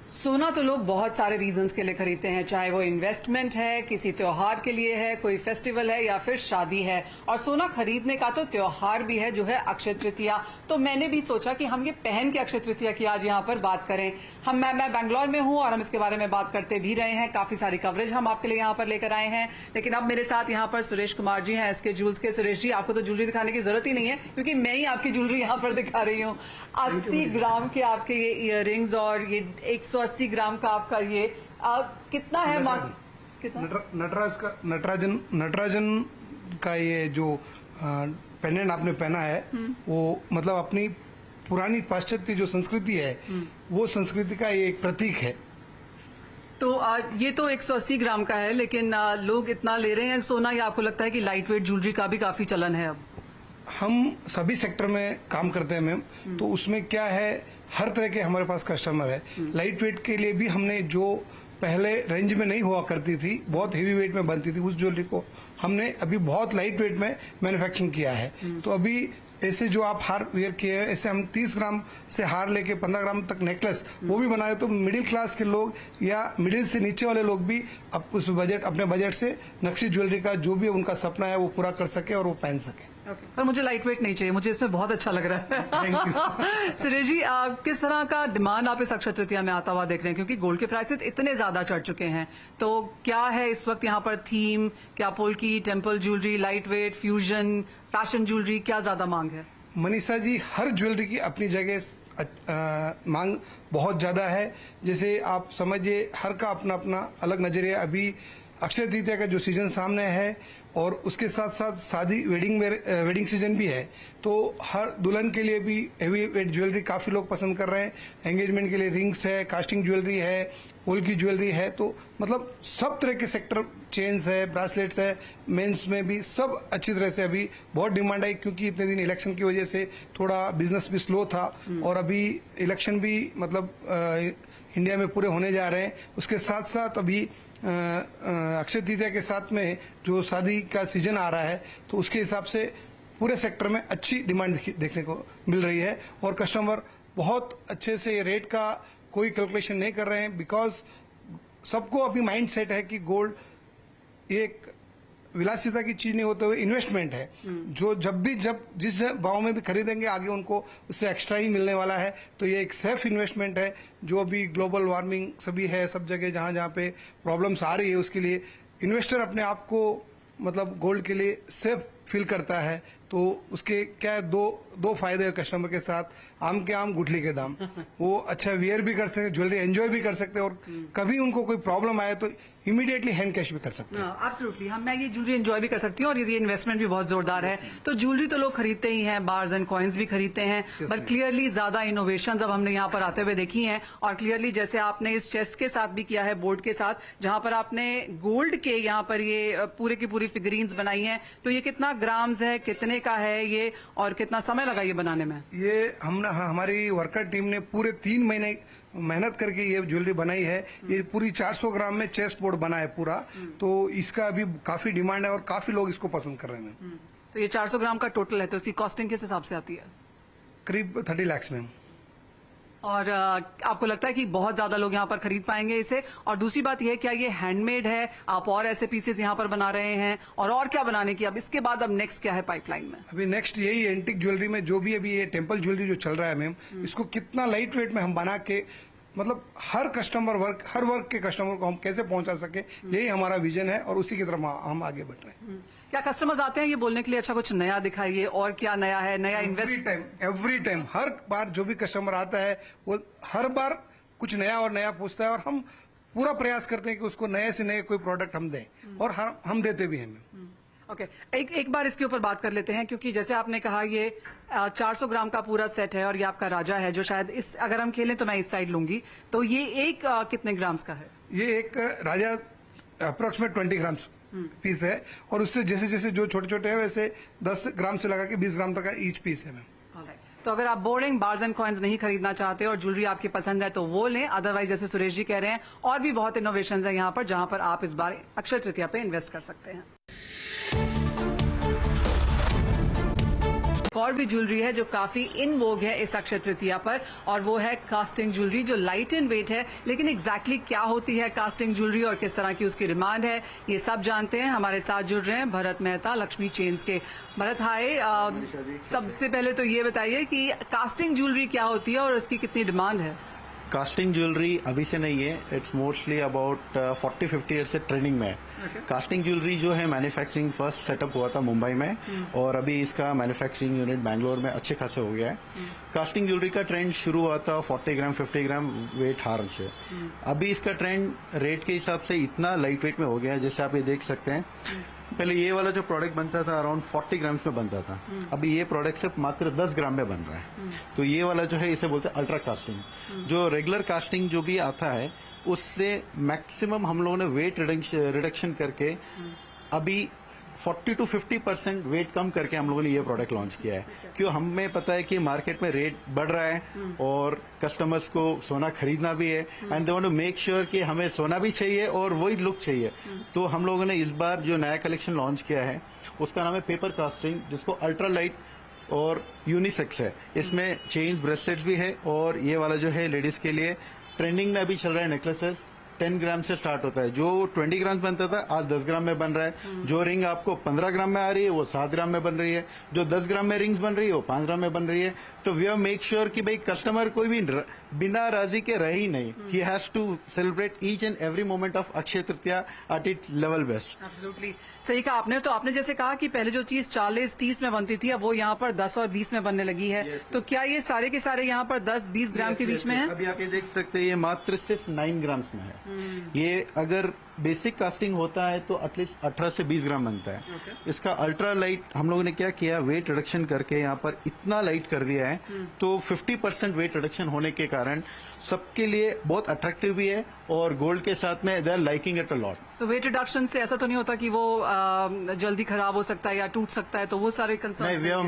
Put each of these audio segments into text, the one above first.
सोना तो लोग बहुत सारे रीजंस के लिए खरीदते हैं, चाहे वो इन्वेस्टमेंट है, किसी त्योहार के लिए है, कोई फेस्टिवल है या फिर शादी है। और सोना खरीदने का तो त्योहार भी है जो है अक्षय तृतीया। तो मैंने भी सोचा कि हम ये पहन के अक्षय तृतीया की आज यहाँ पर बात करें। मैं बैंगलोर में हूँ और हम इसके बारे में बात करते भी रहे हैं, काफी सारी कवरेज हम आपके लिए यहाँ पर लेकर आए हैं। लेकिन अब मेरे साथ यहाँ पर सुरेश कुमार जी हैं, एसके ज्वेल्स के। सुरेश जी, आपको तो ज्वेलरी दिखाने की जरूरत ही नहीं है क्योंकि मैं ही आपकी ज्वेलरी यहाँ पर दिखा रही हूँ। 80 ग्राम के आपके ये इयररिंग्स और ये 180 ग्राम का आपका ये कितना है कितना? नटराजन का ये जो पेंडेंट आपने पहना है वो मतलब अपनी पुरानी पाश्चात्य जो संस्कृति है वो संस्कृति का ये एक प्रतीक है। तो ये तो 180 ग्राम का है, लेकिन लोग इतना ले रहे हैं सोना, या आपको लगता है कि लाइट वेट ज्वेलरी का भी काफी चलन है? अब हम सभी सेक्टर में काम करते हैं मैम, तो उसमें क्या है, हर तरह के हमारे पास कस्टमर है। लाइट वेट के लिए भी हमने जो पहले रेंज में नहीं हुआ करती थी, बहुत हेवी वेट में बनती थी, उस ज्वेलरी को हमने अभी बहुत लाइट वेट में मैन्युफैक्चरिंग किया है। तो अभी ऐसे जो आप हार वेयर किए हैं, ऐसे हम 30 ग्राम से हार लेके 15 ग्राम तक नेकलेस वो भी बना रहे, तो मिडिल क्लास के लोग या मिडिल से नीचे वाले लोग भी अब उस बजट, अपने बजट से नक्शी ज्वेलरी का जो भी उनका सपना है वो पूरा कर सके और वो पहन सके। पर मुझे लाइट वेट नहीं चाहिए, मुझे इसमें बहुत अच्छा लग रहा है। सुरेश जी, किस तरह का डिमांड आप इस अक्षय तृतीया में आता हुआ देख रहे हैं, क्योंकि गोल्ड के प्राइसेस इतने ज्यादा चढ़ चुके हैं, तो क्या है इस वक्त यहाँ पर थीम? क्या polki, temple jewellery, light weight, fusion, fashion jewellery, क्या ज्यादा मांग है? मनीषा जी, हर ज्वेलरी की अपनी जगह मांग बहुत ज्यादा है। जैसे आप समझिए, हर का अपना अपना अलग नजरिया। अभी अक्षय तृतीया का जो सीजन सामने है और उसके साथ साथ शादी वेडिंग सीजन भी है, तो हर दुल्हन के लिए भी हेवी वेट ज्वेलरी काफी लोग पसंद कर रहे हैं। एंगेजमेंट के लिए रिंग्स है, कास्टिंग ज्वेलरी है, पोल की ज्वेलरी है, तो मतलब सब तरह के सेक्टर, चेन्स है, ब्रासलेट्स है, मेंस में भी सब अच्छी तरह से अभी बहुत डिमांड आई, क्योंकि इतने दिन इलेक्शन की वजह से थोड़ा बिजनेस भी स्लो था और अभी इलेक्शन भी मतलब इंडिया में पूरे होने जा रहे हैं। उसके साथ साथ अभी अक्षय तृतीया के साथ में जो शादी का सीजन आ रहा है, तो उसके हिसाब से पूरे सेक्टर में अच्छी डिमांड देखने को मिल रही है और कस्टमर बहुत अच्छे से ये रेट का कोई कैलकुलेशन नहीं कर रहे हैं, बिकॉज सबको अभी माइंड सेट है कि गोल्ड एक विलासिता की चीज नहीं होते हुए इन्वेस्टमेंट है, जो जब जिस भाव में भी खरीदेंगे आगे उनको उससे एक्स्ट्रा ही मिलने वाला है। तो ये एक सेफ इन्वेस्टमेंट है। जो भी ग्लोबल वार्मिंग सभी है, सब जगह जहां जहां पे प्रॉब्लम्स आ रही है, उसके लिए इन्वेस्टर अपने आप को मतलब गोल्ड के लिए सेफ फील करता है। तो उसके क्या है, दो फायदे हैं कस्टमर के साथ। आम के आम गुठली के दाम। वो अच्छा वियर भी कर सकते, ज्वेलरी एंजॉय भी कर सकते हैं, और कभी उनको कोई प्रॉब्लम आए तो इमीडिएटली हैंड कैश भी कर सकते हैं। एब्सोल्युटली, मैं ये ज्वेलरी एंजॉय भी कर सकती हूँ और ये इन्वेस्टमेंट भी बहुत जोरदार है। तो ज्वेलरी तो लोग खरीदते ही हैं, बार्स एंड कॉइन्स भी खरीदते हैं, बट क्लियरली ज्यादा इनोवेशन अब हमने यहाँ पर आते हुए देखी हैं। और क्लियरली जैसे आपने इस चेस्ट के साथ भी किया है, बोर्ड के साथ, जहां पर आपने गोल्ड के यहाँ पर ये पूरे की पूरी फिगरीन्स बनाई हैं, तो ये कितना ग्राम्स है, कितने का है ये, और कितना समय लगा ये बनाने में? ये हमारी वर्कर टीम ने पूरे 3 महीने मेहनत करके ये ज्वेलरी बनाई है। ये पूरी 400 ग्राम में चेस्ट बोर्ड बना है पूरा, तो इसका अभी काफी डिमांड है और काफी लोग इसको पसंद कर रहे हैं। तो ये 400 ग्राम का टोटल है, तो इसकी कॉस्टिंग किस हिसाब से आती है? करीब 30 लाख में। और आपको लगता है कि बहुत ज्यादा लोग यहाँ पर खरीद पाएंगे इसे? और दूसरी बात यह है, क्या ये हैंडमेड है? आप और ऐसे पीसेस यहाँ पर बना रहे हैं, और क्या बनाने की अब इसके बाद अब नेक्स्ट क्या है पाइपलाइन में? अभी नेक्स्ट यही एंटिक ज्वेलरी में जो भी अभी ये टेम्पल ज्वेलरी जो चल रहा है मैम, इसको कितना लाइट वेट में हम बना के मतलब हर वर्ग के कस्टमर को हम कैसे पहुंचा सके, यही हमारा विजन है और उसी की तरफ हम आगे बढ़ रहे हैं। क्या कस्टमर्स आते हैं ये बोलने के लिए, अच्छा कुछ नया दिखाइए, और क्या नया है, नया एवरी टाइम हर बार जो भी कस्टमर आता है वो हर बार कुछ नया और नया पूछता है, और हम पूरा प्रयास करते हैं कि उसको नए से नए कोई प्रोडक्ट हम दें, और हम देते भी हैं। ओके, एक बार इसके ऊपर बात कर लेते हैं, क्योंकि जैसे आपने कहा ये 400 ग्राम का पूरा सेट है और ये आपका राजा है, जो शायद इस अगर हम खेलें तो मैं इस साइड लूंगी, तो ये एक कितने ग्राम्स का है? ये एक राजा अप्रोक्सीमेट 20 ग्राम्स पीस है, और उससे जैसे जैसे जो छोटे छोटे है वैसे 10 ग्राम से लगा के 20 ग्राम तक का ईच पीस है मैम। तो अगर आप बोरिंग बार्स एंड कॉइन्स नहीं खरीदना चाहते और ज्वेलरी आपकी पसंद है तो वो लें, अदरवाइज जैसे सुरेश जी कह रहे हैं और भी बहुत इनोवेशंस है यहाँ पर, जहां पर आप इस बार अक्षय तृतीया पे इन्वेस्ट कर सकते हैं। और भी ज्वेलरी है जो काफी इन वोग है इस अक्षय तृतीया पर, और वो है कास्टिंग ज्वेलरी जो लाइट इन वेट है। लेकिन एग्जैक्टली क्या होती है कास्टिंग ज्वेलरी और किस तरह की उसकी डिमांड है, ये सब जानते हैं। हमारे साथ जुड़ रहे हैं भरत मेहता लक्ष्मी चेन्स के। भरत हाय, सबसे पहले तो ये बताइए कि कास्टिंग ज्वेलरी क्या होती है और उसकी कितनी डिमांड है। कास्टिंग ज्वेलरी अभी से नहीं है, इट्स मोस्टली अबाउट 40-50 ईयर से ट्रेनिंग में है। कास्टिंग ज्वेलरी जो है मैन्युफैक्चरिंग फर्स्ट सेटअप हुआ था मुंबई में, और अभी इसका मैन्युफैक्चरिंग यूनिट बैंगलोर में अच्छे खासे हो गया है। कास्टिंग ज्वेलरी का ट्रेंड शुरू हुआ था 40 ग्राम 50 ग्राम वेट हार से। अभी इसका ट्रेंड रेट के हिसाब से इतना लाइट वेट में हो गया है, जैसे आप ये देख सकते हैं। पहले ये वाला जो प्रोडक्ट बनता था अराउंड 40 ग्राम्स में बनता था, अभी ये प्रोडक्ट सिर्फ मात्र 10 ग्राम में बन रहा है। तो ये वाला जो है इसे बोलते हैं अल्ट्रा कास्टिंग। जो रेगुलर कास्टिंग जो भी आता है उससे मैक्सिमम हम लोगों ने वेट रिडक्शन करके अभी 40 to 50% वेट कम करके हम लोगों ने ये प्रोडक्ट लॉन्च किया है। क्यों, हमें पता है कि मार्केट में रेट बढ़ रहा है और कस्टमर्स को सोना खरीदना भी है, and they want to make sure कि हमें सोना भी चाहिए और वही लुक चाहिए। तो हम लोगों ने इस बार जो नया कलेक्शन लॉन्च किया है उसका नाम है पेपर कास्टिंग, जिसको अल्ट्रा लाइट और यूनिसेक्स है। इसमें चेन्स ब्रेसलेट्स भी है, और ये वाला जो है लेडीज के लिए ट्रेंडिंग में अभी चल रहा है नेकलेसेस 10 ग्राम से स्टार्ट होता है। जो 20 ग्राम बनता था आज 10 ग्राम में बन रहा है। जो रिंग आपको 15 ग्राम में आ रही है वो 7 ग्राम में बन रही है। जो 10 ग्राम में रिंग्स बन रही है वो 5 ग्राम में बन rही है। तो वी हैव मेक श्योर कि भाई कस्टमर कोई भी बिना राजी के रह ही नहीं। He has to celebrate each and every moment of Akshaya Tritiya at its level best. Absolutely सही कहा आपने। तो आपने जैसे कहा कि पहले जो चीज 40-30 में बनती थी अब वो यहाँ पर 10 और 20 में बनने लगी है। तो क्या ये सारे के सारे यहाँ पर 10-20 ग्राम के बीच में है? अभी आप ये देख सकते हैं, ये मात्र सिर्फ 9 ग्राम्स में है। ये अगर बेसिक कास्टिंग होता है तो एटलीस्ट 18 से 20 ग्राम बनता है। इसका अल्ट्रा लाइट हम लोगों ने क्या किया, वेट रिडक्शन करके यहाँ पर इतना लाइट कर दिया है, तो 50% वेट रिडक्शन होने के कारण सबके लिए बहुत अट्रैक्टिव भी है, और गोल्ड के साथ में they are liking it a lot. So weight reduction से ऐसा तो नहीं होता कि वो जल्दी खराब हो सकता है या टूट सकता है, तो वो सारे concern? We have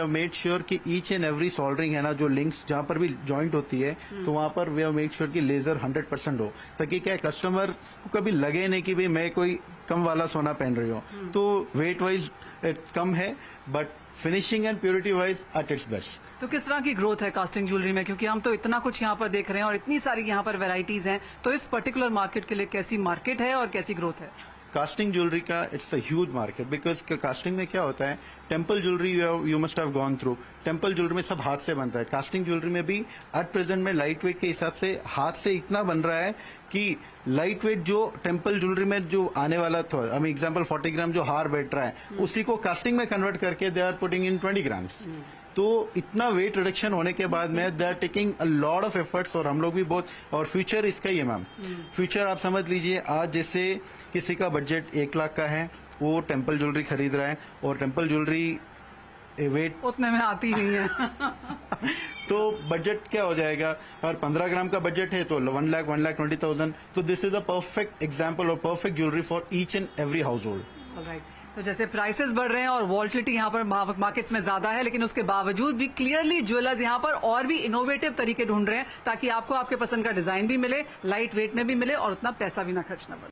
made sure कि ईच एंड एवरी सोल्डरिंग है ना, जो लिंक्स जहाँ पर भी जॉइंट होती है तो वहाँ पर वी हैव मेड श्योर कि लेजर 100% हो, ताकि क्या कस्टमर को कभी लगे नहीं कि भाई मैं कोई कम वाला सोना पहन रही हूँ। तो वेट वाइज कम है, but finishing and purity wise at its best. तो किस तरह की ग्रोथ है कास्टिंग ज्वेलरी में, क्योंकि हम तो इतना कुछ यहाँ पर देख रहे हैं और इतनी सारी यहाँ पर वैरायटीज हैं, तो इस पर्टिकुलर मार्केट के लिए कैसी मार्केट है और कैसी ग्रोथ है? कास्टिंग ज्वेलरी का it's a huge market, because casting में क्या होता है, temple jewellery you must have gone through. Temple jewellery में सब हाथ से बनता है, कास्टिंग ज्वेलरी में भी एट प्रेजेंट में लाइट वेट के हिसाब से हाथ से इतना बन रहा है कि लाइट वेट जो टेम्पल ज्वेलरी में जो आने वाला था, हम एग्जाम्पल 40 ग्राम जो हार बैठ रहा है उसी को कास्टिंग में कन्वर्ट करके they are putting in 20 grams. तो इतना वेट रिडक्शन होने के बाद में they are taking a lot of efforts, और हम लोग भी बहुत, और फ्यूचर इसका ही है मैम। फ्यूचर आप समझ लीजिए, आज जैसे किसी का बजट 1 लाख का है वो टेम्पल ज्वेलरी खरीद रहा है, और टेम्पल ज्वेलरी वेट उतने में आती नहीं है तो बजट क्या हो जाएगा, अगर 15 ग्राम का बजट है तो 1,20,000। तो this is a perfect example और perfect jewellery for each and every household. Right. तो जैसे प्राइसेस बढ़ रहे हैं और वॉल्टिलिटी यहाँ पर मार्केट्स में ज्यादा है, लेकिन उसके बावजूद भी क्लियरली ज्वेलर्स यहाँ पर और भी इनोवेटिव तरीके ढूंढ रहे हैं ताकि आपको आपके पसंद का डिजाइन भी मिले, लाइट वेट में भी मिले और उतना पैसा भी ना खर्चना पड़े।